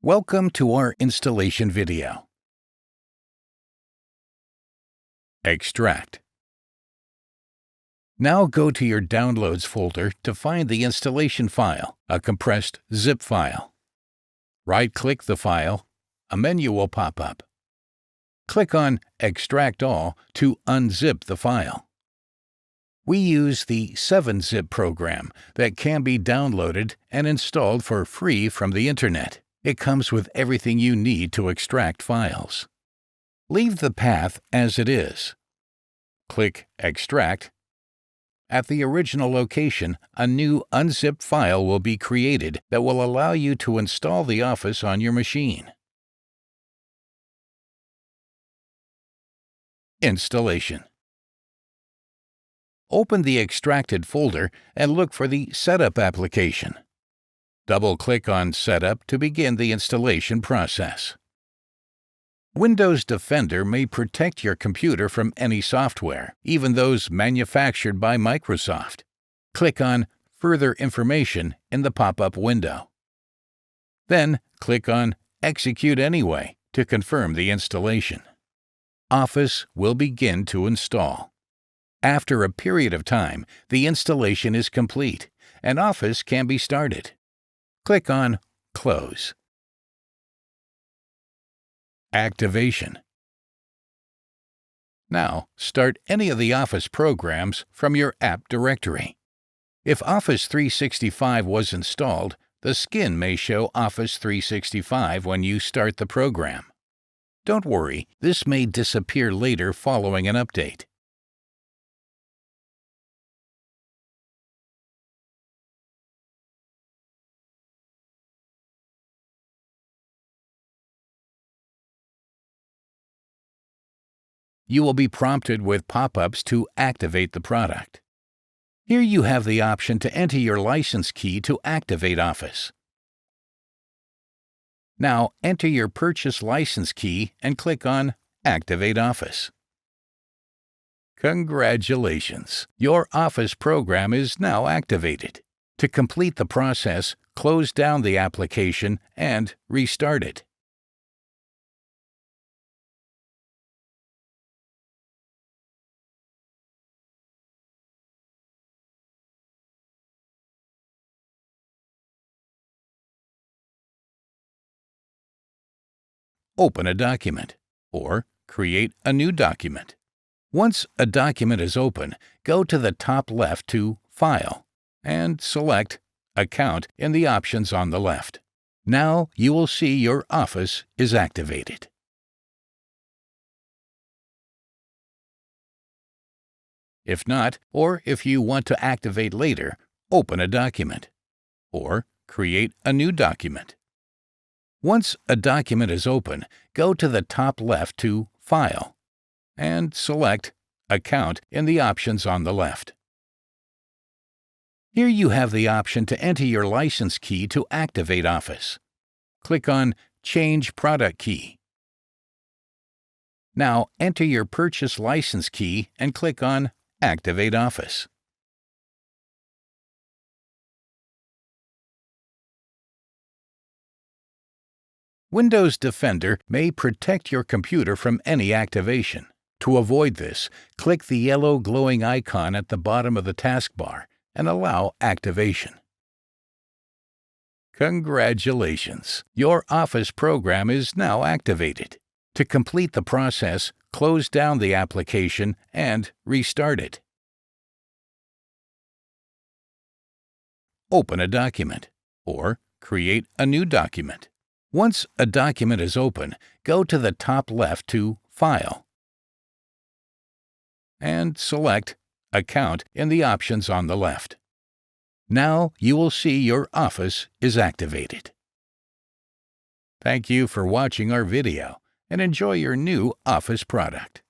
Welcome to our installation video. Extract. Now go to your Downloads folder to find the installation file, a compressed zip file. Right-click the file. A menu will pop up. Click on Extract All to unzip the file. We use the 7-zip program that can be downloaded and installed for free from the Internet. It comes with everything you need to extract files. Leave the path as it is. Click Extract. At the original location, a new unzipped file will be created that will allow you to install the Office on your machine. Installation. Open the extracted folder and look for the Setup application. Double-click on Setup to begin the installation process. Windows Defender may protect your computer from any software, even those manufactured by Microsoft. Click on Further Information in the pop-up window. Then click on Execute Anyway to confirm the installation. Office will begin to install. After a period of time, the installation is complete, and Office can be started. Click on Close. Activation. Now, start any of the Office programs from your app directory. If Office 365 was installed, the skin may show Office 365 when you start the program. Don't worry, this may disappear later following an update. You will be prompted with pop-ups to activate the product. Here you have the option to enter your license key to activate Office. Now enter your purchase license key and click on Activate Office. Congratulations! Your Office program is now activated. To complete the process, close down the application and restart it. Open a document, or create a new document. Once a document is open, go to the top left to File and select Account in the options on the left. Now you will see your Office is activated. If not, or if you want to activate later, open a document, or create a new document. Once a document is open, go to the top left to File and select Account in the options on the left. Here you have the option to enter your license key to activate Office. Click on Change Product Key. Now enter your purchase license key and click on Activate Office. Windows Defender may protect your computer from any activation. To avoid this, click the yellow glowing icon at the bottom of the taskbar and allow activation. Congratulations! Your Office program is now activated. To complete the process, close down the application and restart it. Open a document, or create a new document. Once a document is open, go to the top left to File and select Account in the options on the left. Now you will see your Office is activated. Thank you for watching our video and enjoy your new Office product.